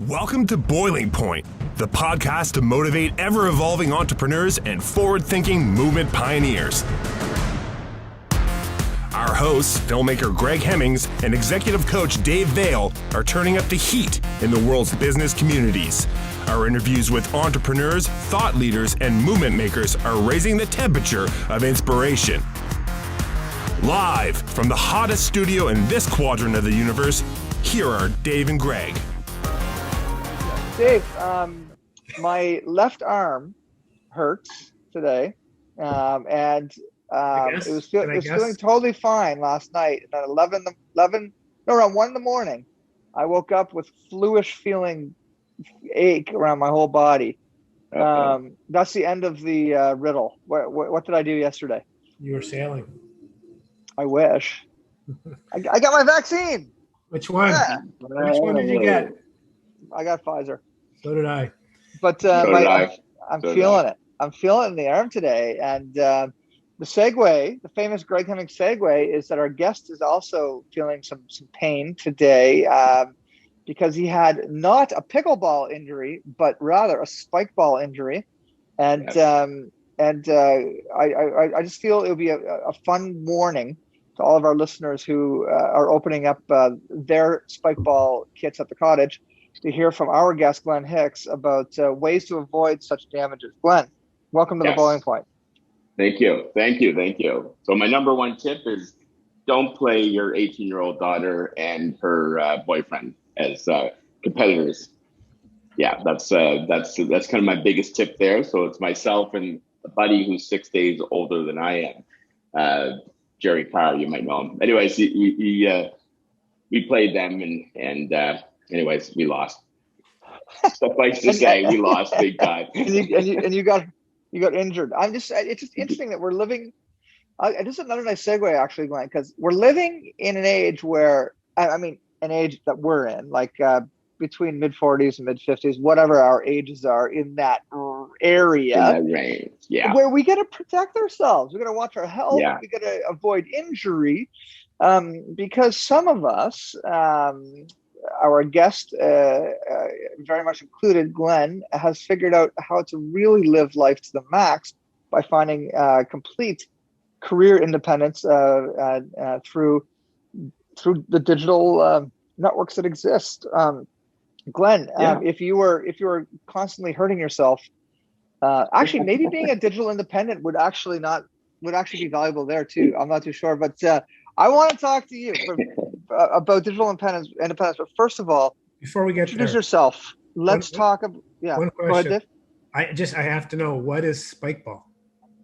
Welcome to Boiling Point, the podcast to motivate ever-evolving entrepreneurs and forward-thinking movement pioneers. Our hosts, filmmaker Greg Hemmings and executive coach Dave Vale, are turning up the heat in the world's business communities. Our interviews with entrepreneurs, thought leaders, and movement makers are raising the temperature of inspiration. Live from the hottest studio in this quadrant of the universe, here are Dave and Greg. Dave, my left arm hurts today, and it was feeling totally fine last night. And at around 1 in the morning, I woke up with fluish feeling ache around my whole body. Okay. That's the end of the riddle. What did I do yesterday? You were sailing. I wish. I got my vaccine. Which one? Yeah. Which one did you get? I got Pfizer. So did I. But I'm feeling it. I'm feeling it in the arm today. And the segue, the famous Greg Hemmings segue, is that our guest is also feeling some pain today because he had not a pickleball injury, but rather a spikeball injury. And I just feel it'll be a fun morning to all of our listeners who are opening up their spikeball kits at the cottage to hear from our guest, Glen Hicks, about ways to avoid such damages. Glen, welcome to the Boiling Point. Thank you. So my number one tip is don't play your 18-year-old daughter and her boyfriend as competitors. Yeah, that's kind of my biggest tip there. So it's myself and a buddy who's 6 days older than I am, Jerry Carr, you might know him. Anyways, we played them and anyways, we lost. Suffice to say, we lost big time. and you got injured. It's just interesting that we're living. This is another nice segue, actually, Glenn, because we're living in an age where, an age that we're in, like between mid-40s and mid-50s, whatever our ages are in that area. In that range, yeah. Where we got to protect ourselves. We got to watch our health. Yeah. We got to avoid injury, because some of us. Our guest, very much included, Glenn, has figured out how to really live life to the max by finding complete career independence through the digital networks that exist. Glenn, if you were constantly hurting yourself, actually maybe being a digital independent would actually be valuable there too. I'm not too sure, but I want to talk to you about digital independence. But first of all, before we get introduce yourself. Let's talk about. Yeah, one question. Go ahead, Dave. I have to know, what is Spikeball?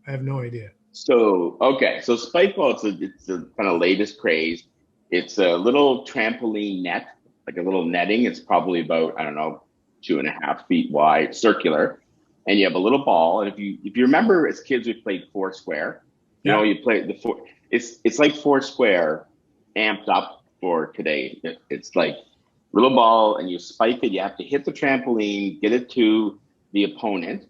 I have no idea. So Spikeball, it's the kind of latest craze. It's a little trampoline net, like a little netting. It's probably about 2.5 feet wide, circular, and you have a little ball. And if you remember, as kids, we played Foursquare. You play the four. It's like Foursquare amped up for today. It's like a little ball and you spike it. You have to hit the trampoline, get it to the opponent,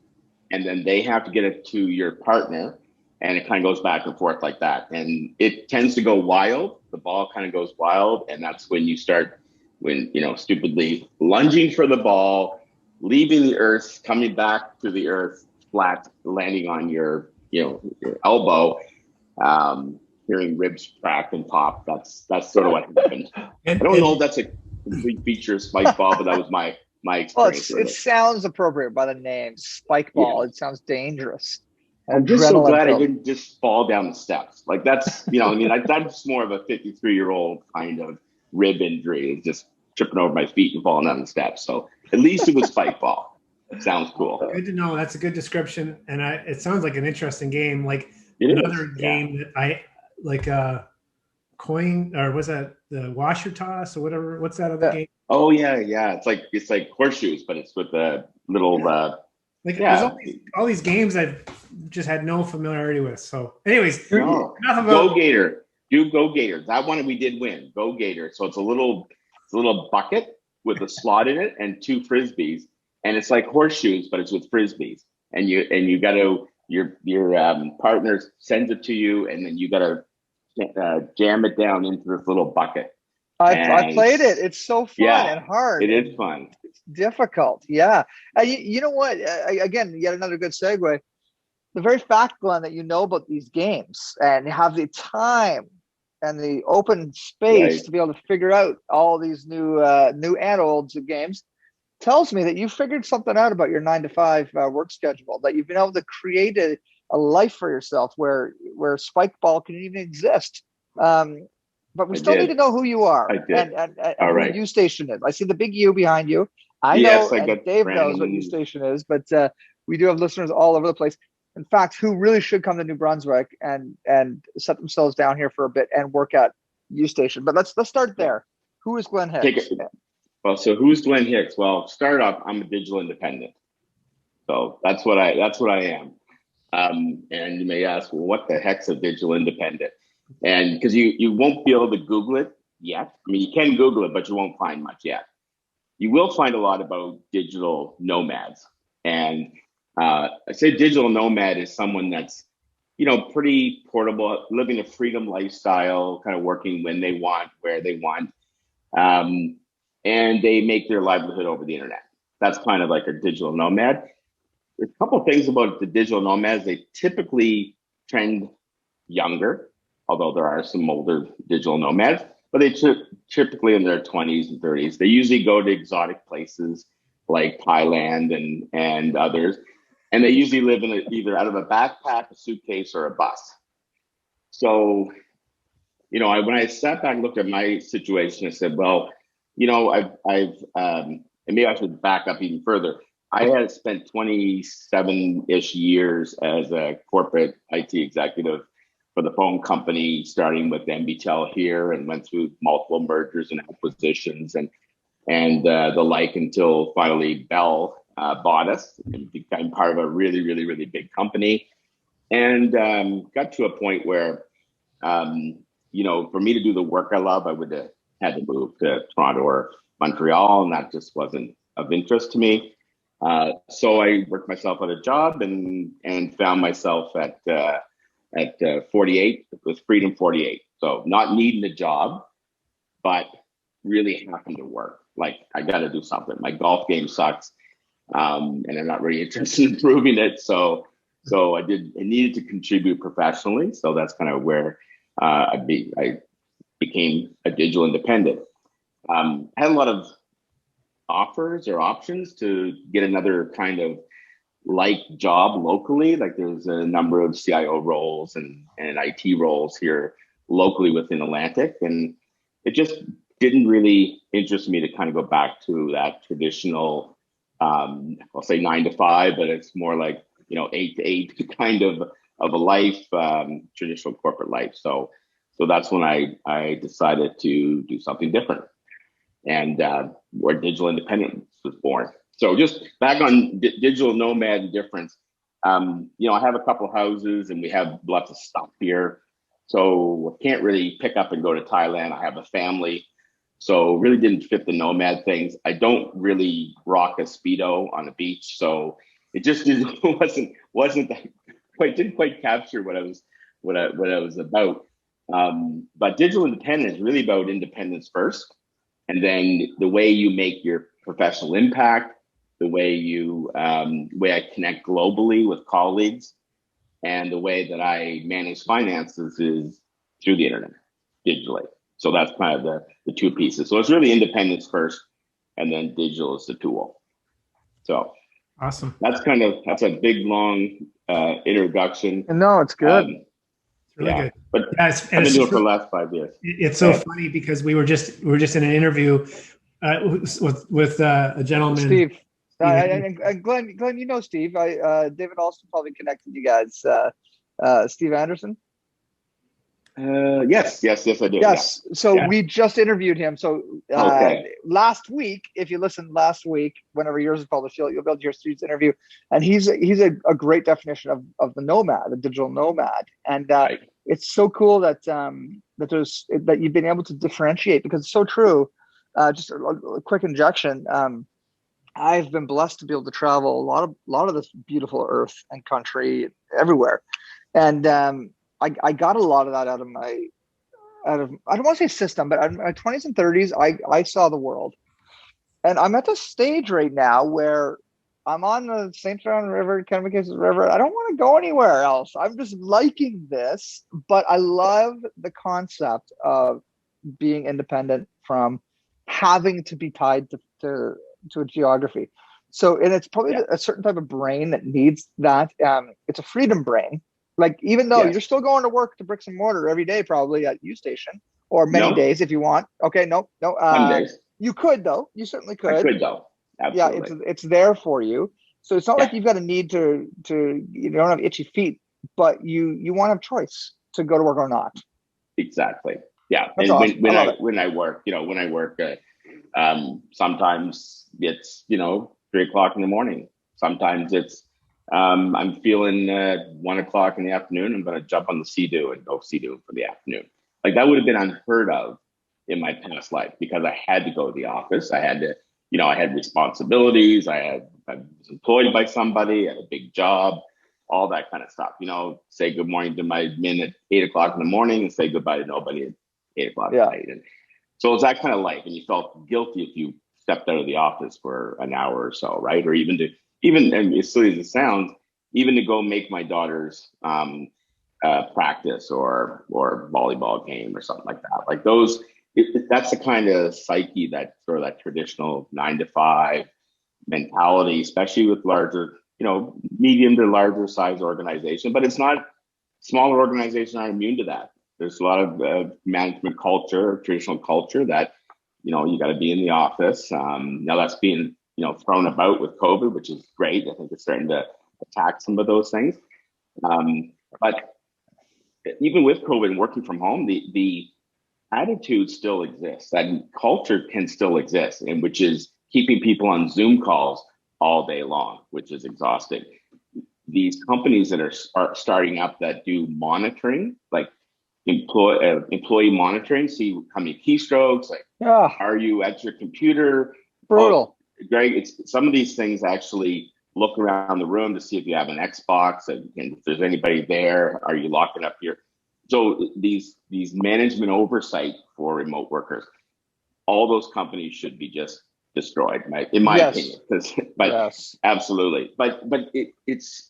and then they have to get it to your partner. And it kind of goes back and forth like that. And it tends to go wild. The ball kind of goes wild. And that's when you start, stupidly lunging for the ball, leaving the earth, coming back to the earth flat, landing on your elbow. Hearing ribs crack and pop. That's sort of what happened. I don't know if that's a complete feature of Spikeball, but that was my experience. Well, it sounds appropriate by the name Spikeball. Yeah. It sounds dangerous. I'm just so glad I didn't just fall down the steps. Like that's, that's more of a 53-year-old kind of rib injury. It's just tripping over my feet and falling down the steps. So at least it was Spikeball. It sounds cool. Good to know. That's a good description. And it sounds like an interesting game. Like it another is. game that I like coin, or was that the washer toss or whatever? What's that other game? Oh yeah. It's like horseshoes, but it's with a little there's all these games I've just had no familiarity with. So anyways, Go Gator. Do Go Gator. That one we did win. Go Gator. So it's a little bucket with a slot in it and 2 frisbees, and it's like horseshoes, but it's with frisbees. And you got to your partner sends it to you, and then you got to jam it down into this little bucket. I played it. It's so fun Yeah, and hard it and is fun. it's difficult. Yeah. You know what? Again, yet another good segue. The very fact, Glenn, that you know about these games and have the time and the open space Right. to be able to figure out all these new and old games tells me that you figured something out about your 9 to 5 work schedule. That you've been able to create a life for yourself where Spikeball can even exist. But we I still need to did. know who you are I did. and All who right. U Station is. I see the big U behind you. I Yes, know, I and got Dave knows what U Brandon. Station is, but we do have listeners all over the place. In fact, who really should come to New Brunswick and set themselves down here for a bit and work at U Station. But let's start there. Who is Glen Take Hicks? it. Well, so who's Glen Hicks? Well, start off, I'm a digital independent. So that's what I am. And you may ask, well, what the heck's a digital independent? And because you won't be able to Google it yet. I mean, you can Google it, but you won't find much yet. You will find a lot about digital nomads. And I say digital nomad is someone that's, pretty portable, living a freedom lifestyle, kind of working when they want, where they want. Um, and they make their livelihood over the internet. That's kind of like a digital nomad. There's a couple of things about the digital nomads. They typically trend younger, although there are some older digital nomads, but they typically in their 20s and 30s. They usually go to exotic places like Thailand and others, and they usually live in either out of a backpack, a suitcase, or a bus. So, when I sat back and looked at my situation, I said, well, and maybe I should back up even further. I had spent 27-ish years as a corporate IT executive for the phone company, starting with MBTEL here, and went through multiple mergers and acquisitions and the like, until finally Bell bought us and became part of a really, really, really big company, and got to a point where, for me to do the work I love, I would have had to move to Toronto or Montreal, and that just wasn't of interest to me. So I worked myself out a job and found myself at 48 with Freedom 48. So not needing a job, but really having to work. Like, I got to do something. My golf game sucks, and I'm not really interested in improving it. So I needed to contribute professionally. So that's kind of where I became a digital independent. Had a lot of offers or options to get another kind of job locally. Like, there's a number of CIO roles and IT roles here locally within Atlantic, and it just didn't really interest me to kind of go back to that traditional, I'll say 9 to 5, but it's more like 8 to 8 kind of a life, traditional corporate life. So that's when I decided to do something different, and where digital independence was born. So just back on digital nomad and difference. I have a couple houses and we have lots of stuff here. So I can't really pick up and go to Thailand. I have a family. So really didn't fit the nomad things. I don't really rock a Speedo on the beach. So it just wasn't that didn't quite capture what I was about. But digital independence is really about independence first. And then the way you make your professional impact, the way I connect globally with colleagues, and the way that I manage finances is through the internet, digitally. So that's kind of the two pieces. So it's really independence first, and then digital is the tool. So Awesome. that's a big, long introduction. No, it's good. It's really good. But Yeah, I've been doing it for the last 5 years. It's so funny because we were just in an interview with a gentleman, Steve. And Glenn, Steve. David Alston probably connected you guys. Steve Anderson. Yes, I do. Yes. Yeah. So we just interviewed him. So Okay. last week, if you listened last week, whenever yours is published, you'll be able to hear Steve's interview. And he's a great definition of the nomad, the digital nomad. And Right. It's so cool that that you've been able to differentiate, because it's so true. Just a quick injection. I've been blessed to be able to travel a lot of this beautiful earth and country everywhere, and I got a lot of that out I don't want to say system, but in my 20s and 30s, I saw the world. And I'm at the stage right now where I'm on the St. John River, Kennebec River. I don't want to go anywhere else. I'm just liking this, but I love the concept of being independent from having to be tied to a geography. So, and it's probably a certain type of brain that needs that. It's a freedom brain. Like, even though you're still going to work to bricks and mortar every day, probably at U Station, or many days if you want. Okay, no. Some days. You could, though. You certainly could. I could, though. Absolutely. Yeah, it's there for you. So it's not like you've got a need to you don't have itchy feet, but you want to have choice to go to work or not. Exactly. Yeah. That's and awesome. when I work, sometimes it's 3:00 in the morning. Sometimes it's I'm feeling 1:00 in the afternoon. I'm going to jump on the Sea-Doo and go Sea-Doo for the afternoon. Like, that would have been unheard of in my past life, because I had to go to the office. I had to, I had responsibilities. I was employed by somebody. I had a big job, all that kind of stuff. Say good morning to my men at 8:00 in the morning and say goodbye to nobody at 8:00 at night. And so it was that kind of life, and you felt guilty if you stepped out of the office for an hour or so, right? Or even and as silly as it sounds, even to go make my daughter's practice or volleyball game or something like that. Like those, that's the kind of psyche that sort of that traditional 9 to 5 mentality, especially with larger, medium to larger size organization. But it's not, smaller organizations aren't immune to that. There's a lot of management culture, traditional culture that, you got to be in the office. Now that's being, thrown about with COVID, which is great. I think it's starting to attack some of those things. But even with COVID and working from home, the attitude still exists. That culture can still exist, and which is keeping people on Zoom calls all day long, which is exhausting. These companies that are starting up that do monitoring, like employee monitoring, see how many keystrokes, like are you at your computer? Brutal. Greg, it's some of these things actually look around the room to see if you have an Xbox and if there's anybody there. Are you locking up your? So these management oversight for remote workers, all those companies should be just destroyed, right? In my opinion. Absolutely. But it's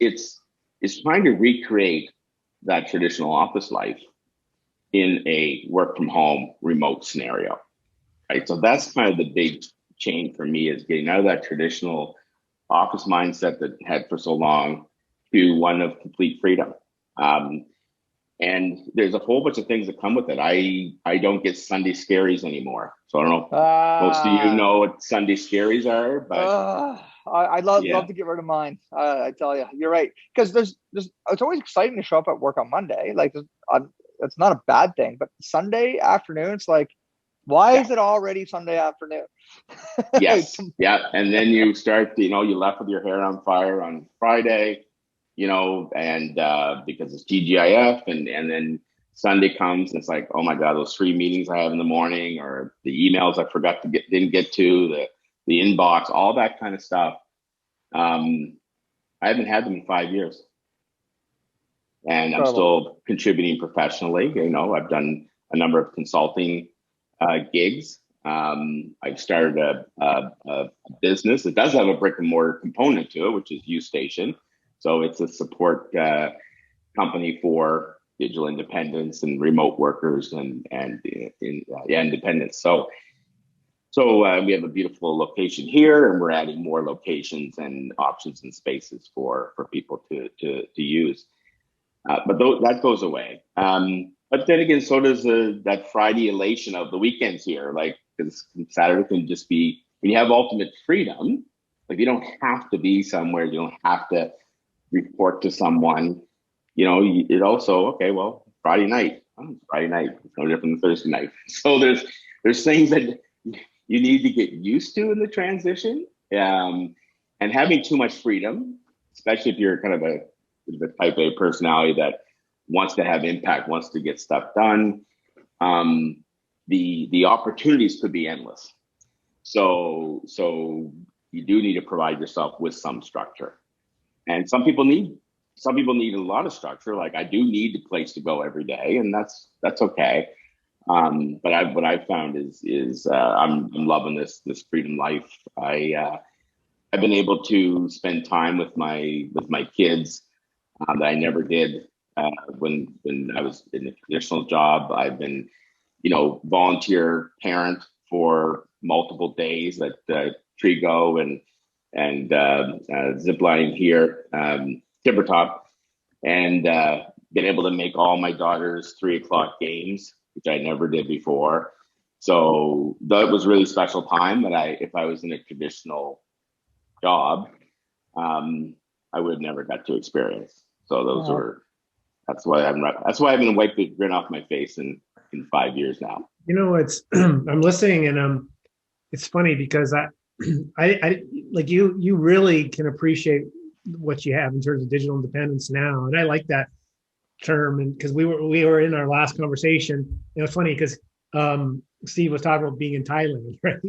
trying to recreate that traditional office life in a work from home remote scenario, right? So that's kind of the big change for me, is getting out of that traditional office mindset that I had for so long to one of complete freedom. And there's a whole bunch of things that come with it. I don't get Sunday scaries anymore. So I don't know, most of you know what Sunday scaries are, but I love to get rid of mine. I tell you, you're right. Because there's it's always exciting to show up at work on Monday. Like, it's not a bad thing, but Sunday afternoon, it's like, why is it already Sunday afternoon? Yes. Yeah. And then you start, you left with your hair on fire on Friday, and because it's TGIF, and then Sunday comes and it's like, oh my God, those 3 meetings I have in the morning, or the emails I didn't get to, the inbox, all that kind of stuff. I haven't had them in 5 years. And I'm still contributing professionally. I've done a number of consulting gigs. I've started a business. It does have a brick and mortar component to it, which is U Station. So it's a support company for digital independence and remote workers and independence. So we have a beautiful location here, and we're adding more locations and options and spaces for people to use. But that goes away. But then again, so does that Friday elation of the weekends here. Like, because Saturday can just be, when you have ultimate freedom, like, you don't have to be somewhere, you don't have to report to someone. It also, okay, well, Friday night. Friday night, it's no different than Thursday night. So there's things that you need to get used to in the transition. And having too much freedom, especially if you're kind of a type A personality that wants to have impact, wants to get stuff done, the opportunities could be endless. So you do need to provide yourself with some structure. And some people need a lot of structure. Like, I do need a place to go every day, and that's okay. What I've found is I'm loving this freedom life. I've been able to spend time with my kids that I never did when I was in a traditional job. I've been, volunteer parent for multiple days at Trigo and zip lining here, Timber Top, and been able to make all my daughter's 3 o'clock games, which I never did before. So that was really special time that if I was in a traditional job, I would have never got to experience. So that's why I've been wiped the grin off my face in 5 years now. It's I'm listening, and it's funny because I like you really can appreciate what you have in terms of digital independence now, and I like that term. And because we were in our last conversation, it was funny because Steve was talking about being in Thailand, right?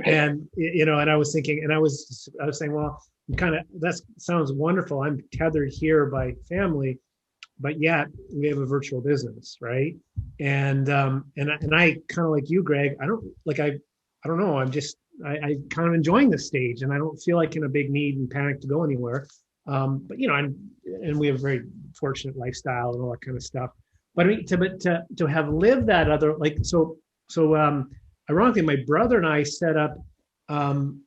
And and I was thinking, and I was saying, well, that sounds wonderful. I'm tethered here by family, but yet we have a virtual business, right? And I kind of like you, Greg. I don't know. I kind of enjoying this stage, and I don't feel like in a big need and panic to go anywhere. But and we have a very fortunate lifestyle and all that kind of stuff. But I mean, to have lived that other, ironically, my brother and I set up, and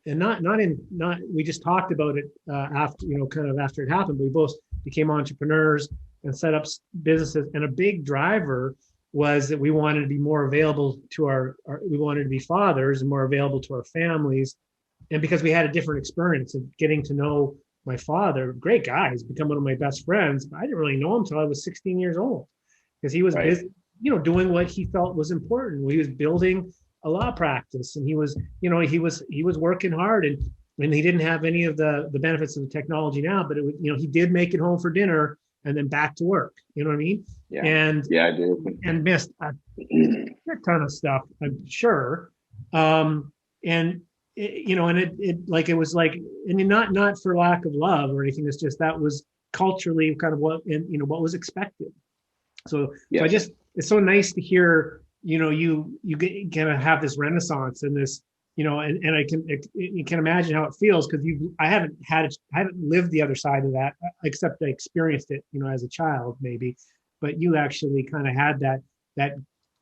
we just talked about it after, kind of after it happened. But we both became entrepreneurs and set up businesses. And a big driver was that we wanted to be more available to we wanted to be fathers and more available to our families. And because we had a different experience of getting to know my father, great guy, he's become one of my best friends. But I didn't really know him until I was 16 years old, because he was busy, doing what he felt was important. He was building a law practice, and he was working hard, and he didn't have any of the benefits of the technology now, but he did make it home for dinner and then back to work. You know what I mean? Yeah. And yeah, I do. And missed a ton of stuff, I'm sure. And it was like, and not for lack of love or anything. It's just that was culturally kind of what was expected. So, yes. It's so nice to hear, you kind of have this renaissance and this, and you can imagine how it feels, because I haven't lived the other side of that, except I experienced it, as a child maybe, but you actually kind of had that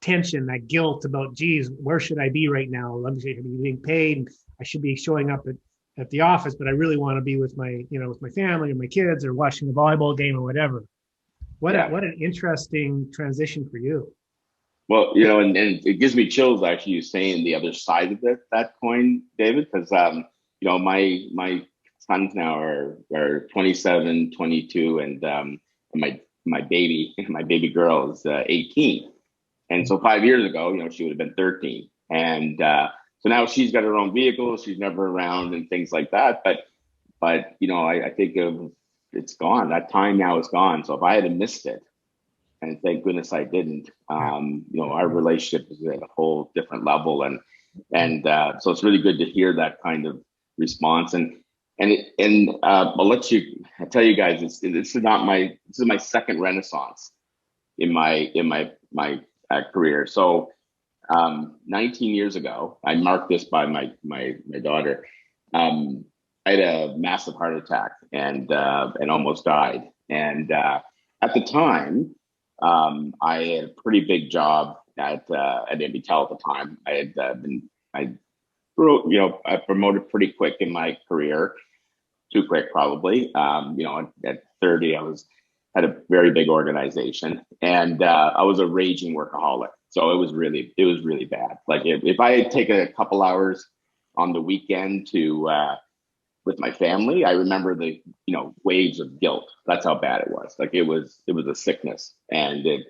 tension, that guilt about, geez, where should I be right now? I'm being paid. I should be showing up at the office, but I really want to be with my family and my kids, or watching a volleyball game or whatever. What an interesting transition for you. Well, and it gives me chills actually you saying the other side of that coin, David, because my sons now are 27, 22, and my baby girl is 18. And so 5 years ago, she would have been 13. And so now she's got her own vehicle, she's never around and things like that. But I think it's gone. That time now is gone. So if I had missed it, and thank goodness I didn't, our relationship is at a whole different level. And so it's really good to hear that kind of response. I'll tell you guys, this is my second renaissance in my career. So 19 years ago, I marked this by my daughter. I had a massive heart attack and almost died. And at the time, I had a pretty big job at Invitel at the time. I promoted pretty quick in my career, too quick probably. At 30, had a very big organization, and I was a raging workaholic. So it was really bad. Like if I had taken a couple hours on the weekend with my family, I remember the waves of guilt. That's how bad it was. Like it was a sickness, and it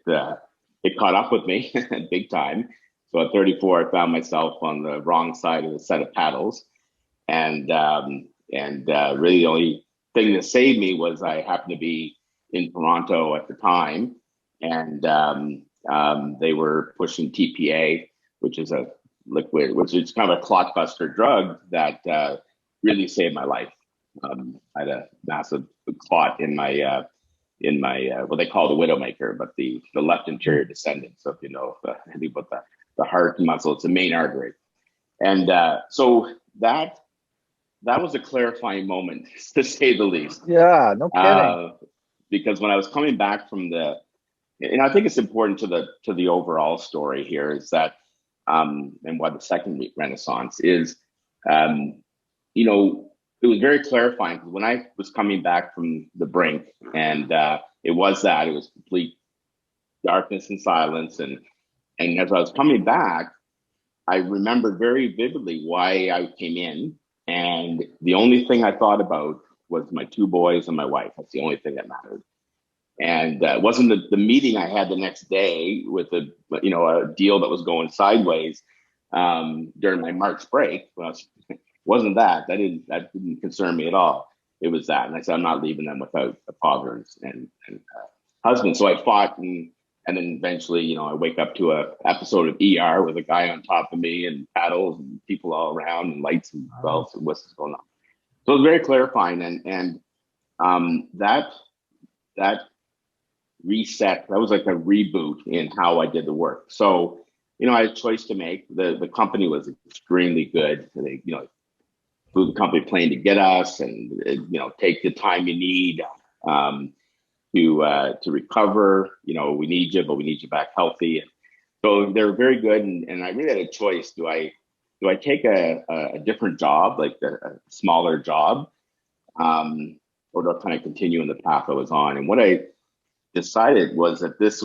caught up with me big time. So at 34, I found myself on the wrong side of the set of paddles, and really the only thing that saved me was I happened to be in Toronto at the time, and they were pushing TPA, which is a liquid, which is kind of a clot buster drug that really saved my life. I had a massive clot in my what they call the widowmaker, but the left anterior descendant. So if you know anything about the heart muscle, it's the main artery. And so that was a clarifying moment, to say the least. Yeah, no kidding. Because when I was coming back from and I think it's important to the overall story here is that, and why the second renaissance is, you know, it was very clarifying because when I was coming back from the brink, and it was complete darkness and silence, and as I was coming back, I remembered very vividly why I came in, and the only thing I thought about was my two boys and my wife. That's the only thing that mattered. And it wasn't the meeting I had the next day with a deal that was going sideways during my March break. Wasn't that didn't concern me at all. It was that, and I said I'm not leaving them without a father and husband. So I fought, and then eventually, you know, I wake up to a episode of ER with a guy on top of me and paddles and people all around and lights and bells and whistles going on. So it was very clarifying, and that reset, that was like a reboot in how I did the work. So, you know, I had a choice to make. The company was extremely good. They, you know, flew the company plane to get us, and you know, take the time you need to recover. You know, we need you, but we need you back healthy. So they're very good, and I really had a choice. Do I take a different job, like a smaller job, or do I kind of continue in the path I was on? And what I decided was that this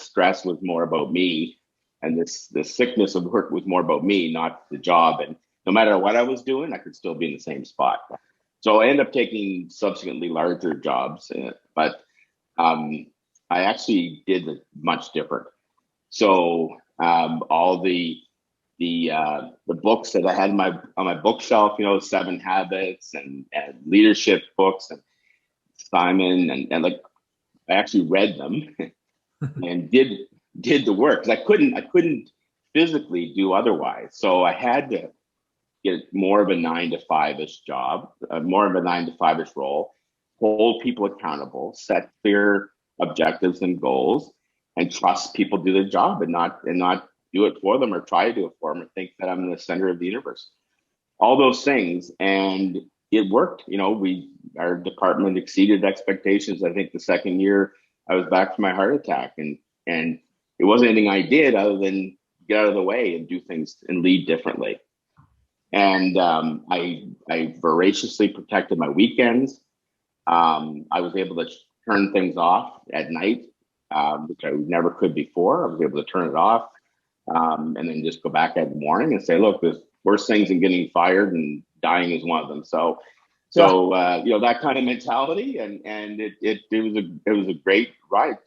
stress was more about me, and this sickness of work was more about me, not the job. And no matter what I was doing, I could still be in the same spot. So I ended up taking subsequently larger jobs, but I actually did it much different. So all the books that I had on my bookshelf, you know, 7 Habits and leadership books and Simon and like, I actually read them and did the work, because I couldn't physically do otherwise. So I had to get more of a 9 to 5-ish job, more of a 9 to 5-ish role, hold people accountable, set clear objectives and goals, and trust people do their job, and not do it for them or try to do it for them or think that I'm the center of the universe. All those things, and it worked. You know, our department exceeded expectations. I think the second year I was back from my heart attack, and it wasn't anything I did other than get out of the way and do things and lead differently. And I voraciously protected my weekends. I was able to turn things off at night, which I never could before. I was able to turn it off, and then just go back at the morning and say, look, there's worse things than getting fired, and dying is one of them. So you know, that kind of mentality, and it was a great ride.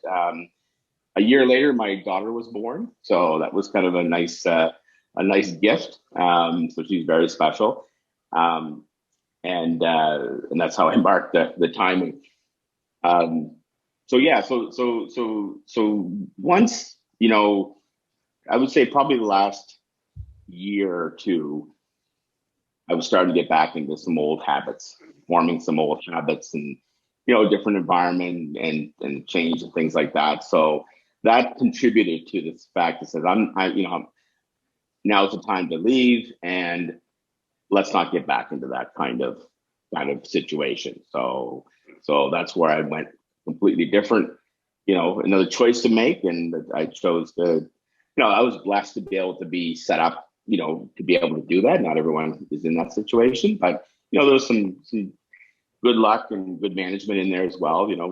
A year later, my daughter was born, so that was kind of a nice gift. So she's very special, and that's how I marked the timing. So yeah, so once, you know, I would say probably the last year or two, I was starting to get back into some old habits, forming some old habits, and, you know, different environment and change and things like that. So that contributed to this fact that says, now's the time to leave, and let's not get back into that kind of situation. So that's where I went completely different, you know, another choice to make. And I chose to, you know, I was blessed to be able to be set up, you know, to be able to do that. Not everyone is in that situation, but, you know, there's some good luck and good management in there as well. You know,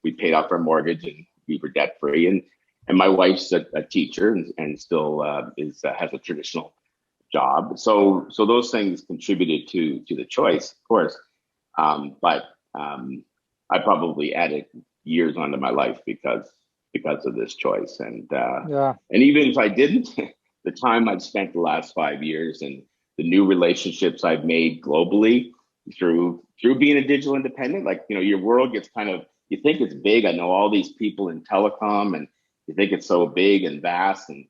we paid off our mortgage and we were debt free, and my wife's a teacher and still has a traditional job. So those things contributed to the choice, of course. But I probably added years onto my life because of this choice. And even if I didn't, the time I've spent the last 5 years and the new relationships I've made globally through being a digital independent, like, you know, your world gets kind of, you think it's big. I know all these people in telecom, and you think it's so big and vast, and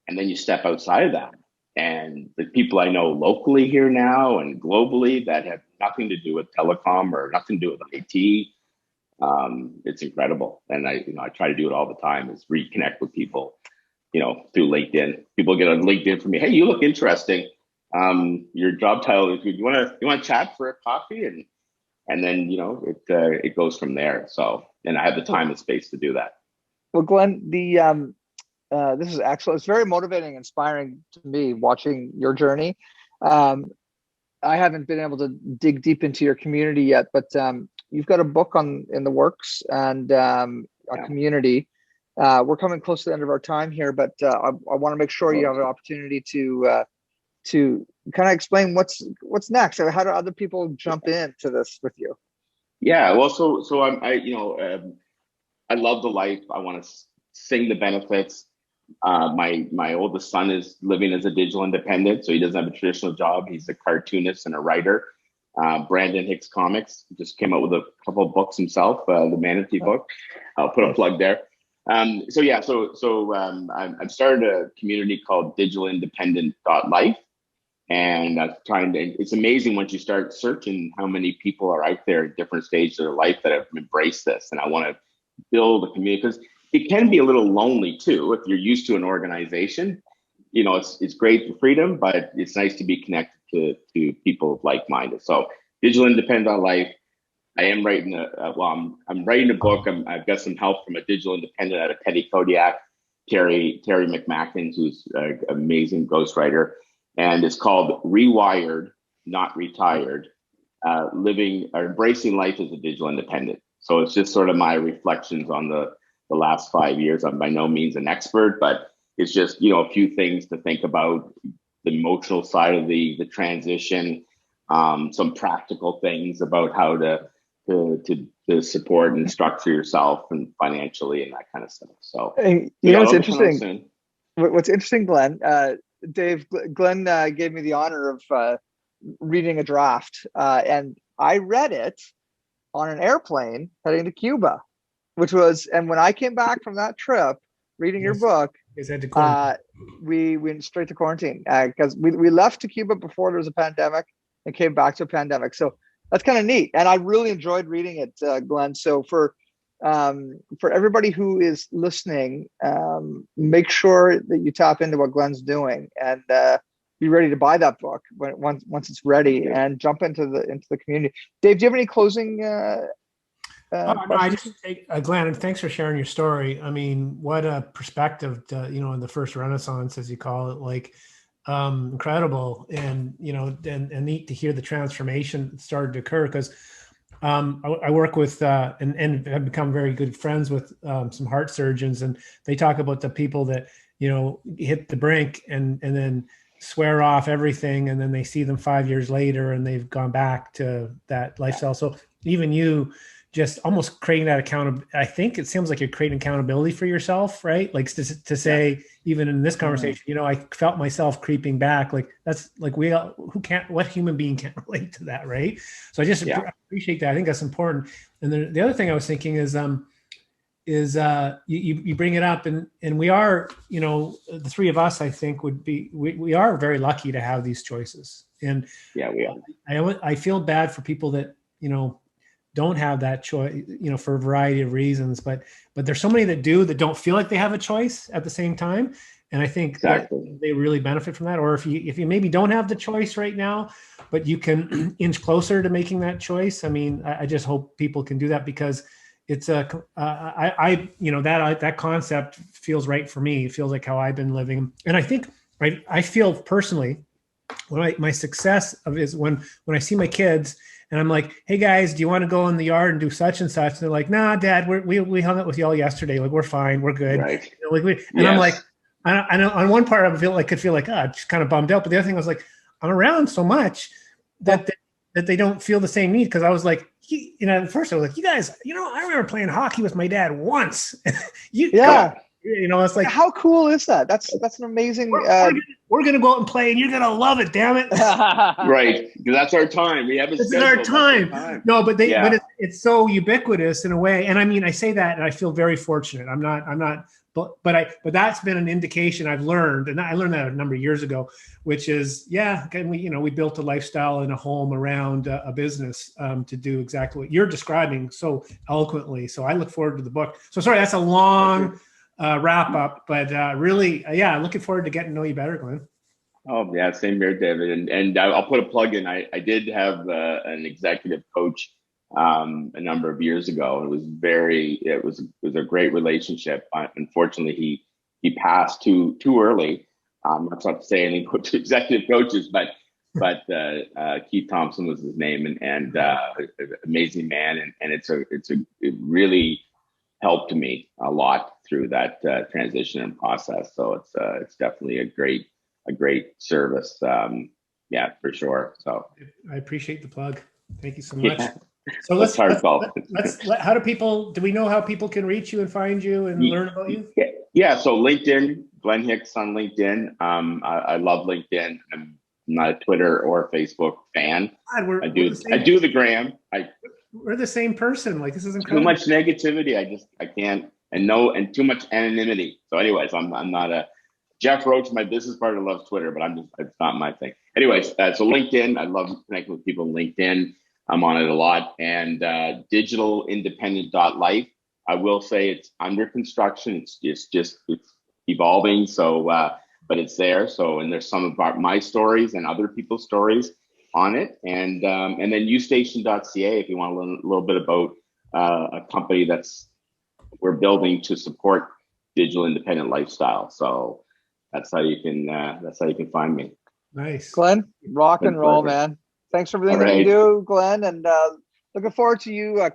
then you step outside of that, and the people I know locally here now and globally that have nothing to do with telecom or nothing to do with IT, It's incredible. And I try to do it all the time, is reconnect with people, through LinkedIn. People get on LinkedIn for me. Hey, you look interesting. Your job title is good. You want to chat for a coffee? And then, it goes from there. So, and I have the time and space to do that. Well, Glen, this is excellent. It's very motivating, inspiring to me watching your journey. I haven't been able to dig deep into your community yet, but you've got a book in the works, and a community. We're coming close to the end of our time here, but I want to make sure you have an opportunity to kind of explain what's next. How do other people jump into this with you? Yeah, well, so I love the life. I want to sing the benefits. My oldest son is living as a digital independent, so he doesn't have a traditional job. He's a cartoonist and a writer. Glen Hicks Comics just came out with a couple of books himself, the Manatee book. I'll put a plug there. I've started a community called digitalindependent.life. And it's amazing once you start searching how many people are out there at different stages of their life that have embraced this. And I want to build a community, because it can be a little lonely too. If you're used to an organization, it's great for freedom, but it's nice to be connected to people like-minded. So Digital Independent Life. I am writing I'm writing a book. I've got some help from a digital independent out of Teddy Kodiak, Terry McMacken, who's an amazing ghostwriter. And it's called Rewired, Not Retired, Living or Embracing Life as a Digital Independent. So it's just sort of my reflections on the last 5 years. I'm by no means an expert, but it's just, a few things to think about, the emotional side of the transition, some practical things about how to support and structure yourself and financially and that kind of stuff. So, what's interesting? What's interesting, Glen, Glen gave me the honor of reading a draft, and I read it on an airplane heading to Cuba, and when I came back from that trip, reading your book, we went straight to quarantine, because we left to Cuba before there was a pandemic and came back to a pandemic. So that's kind of neat. And I really enjoyed reading it, Glen. So for everybody who is listening, make sure that you tap into what Glen's doing, and be ready to buy that book once it's ready, and jump into the community. Dave, do you have any closing? No, I just Glen, and thanks for sharing your story. I mean, what a perspective, in the first Renaissance, as you call it, incredible, and and neat to hear the transformation that started to occur, because I work with and have become very good friends with some heart surgeons, and they talk about the people that hit the brink and then swear off everything, and then they see them 5 years later and they've gone back to that lifestyle. So even you just almost creating that I think it seems like you're creating accountability for yourself, right? Like to say, even in this conversation, I felt myself creeping back. Like that's like what human being can't relate to that, right? So I just appreciate that. I think that's important. And then the other thing I was thinking is you bring it up, and we are, the three of us, I think we are very lucky to have these choices. And we are. I feel bad for people that, don't have that choice, for a variety of reasons, but there's so many that don't feel like they have a choice at the same time. And I think they really benefit from that. Or if you maybe don't have the choice right now, but you can inch closer to making that choice. I mean, I just hope people can do that, because it's that concept feels right for me. It feels like how I've been living. And I think, right, I feel personally, my success is when I see my kids and I'm like, hey guys, do you want to go in the yard and do such and such? And they're like, nah, Dad, we hung out with y'all yesterday. Like, we're fine, we're good. Right. I'm like, I know on one part I could feel like, just kind of bummed out. But the other thing was like, I'm around so much that they don't feel the same need. Because I was like, at first I was like, you guys, I remember playing hockey with my dad once. You know, it's like, how cool is that? That's an amazing. we're gonna go out and play, and you're gonna love it. Damn it! Right, because that's our time. We have a This is schedule. our That's time. No, but it's so ubiquitous in a way. And I mean, I say that, and I feel very fortunate. I'm not. But that's been an indication I've learned, and I learned that a number of years ago, which is, we built a lifestyle and a home around a business to do exactly what you're describing so eloquently. So I look forward to the book. So sorry, that's a long wrap up, but really, looking forward to getting to know you better, Glenn. Oh yeah, same here, David. And I'll put a plug in. I did have an executive coach a number of years ago. It was a great relationship. Unfortunately, he passed too early. That's not to say anything to executive coaches, but Keith Thompson was his name, and amazing man, and it really helped me a lot through that transition and process. So it's definitely a great service. For sure. So I appreciate the plug. Thank you so much. Yeah. So let's do we know how people can reach you and find you and learn about you? Yeah. So LinkedIn, Glen Hicks on LinkedIn. I love LinkedIn. I'm not a Twitter or Facebook fan. God, I do the gram. We're the same person. Like, this is incredible. Too much negativity. I can't, and too much anonymity. So anyways, I'm not a Jeff Roach, my business partner, loves Twitter, but it's not my thing. Anyways, so LinkedIn, I love connecting with people on LinkedIn. I'm on it a lot. And digitalindependent.life. I will say it's under construction. It's evolving. So, but it's there. So, and there's some about my stories and other people's stories on it. And then ustation.ca if you want to learn a little bit about a company we're building to support digital independent lifestyle. So that's how you can find me. Nice. Glenn, rock and roll, man. Thanks for everything that you do, Glenn, and looking forward to you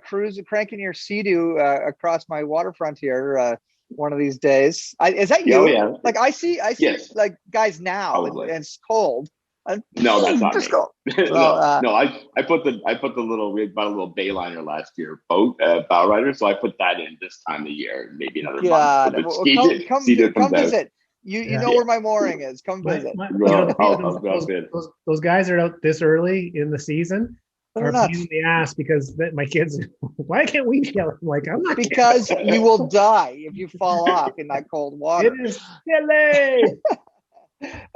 cranking your Sea-Doo across my waterfront here one of these days. Is that you? Oh, yeah. Like I see yes. Like guys now, and it's cold. No, that's not just me. go. No, I put the little, we bought a little Bayliner last year, bow rider, so I put that in this time of year, maybe another month. Come visit. You know where my mooring is. Come visit. Those guys are out this early in the season. Are pain in the ass because my kids. Why can't we kill them? Like, I'm not. Because you will die if you fall off in that cold water. It is silly.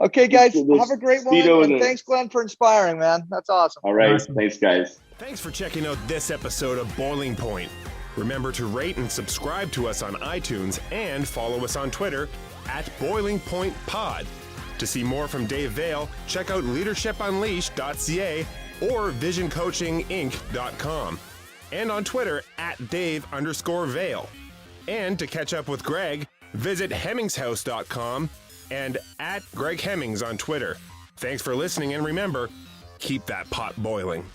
Okay, guys, have a great one. And thanks, Glenn, for inspiring, man. That's awesome. All right, thanks, guys. Thanks for checking out this episode of Boiling Point. Remember to rate and subscribe to us on iTunes and follow us on Twitter @BoilingPointPod. To see more from Dave Vale, check out leadershipunleashed.ca or visioncoachinginc.com, and on Twitter @Dave_Vale. And to catch up with Greg, visit hemmingshouse.com and @Greg Hemmings on Twitter. Thanks for listening, and remember, keep that pot boiling.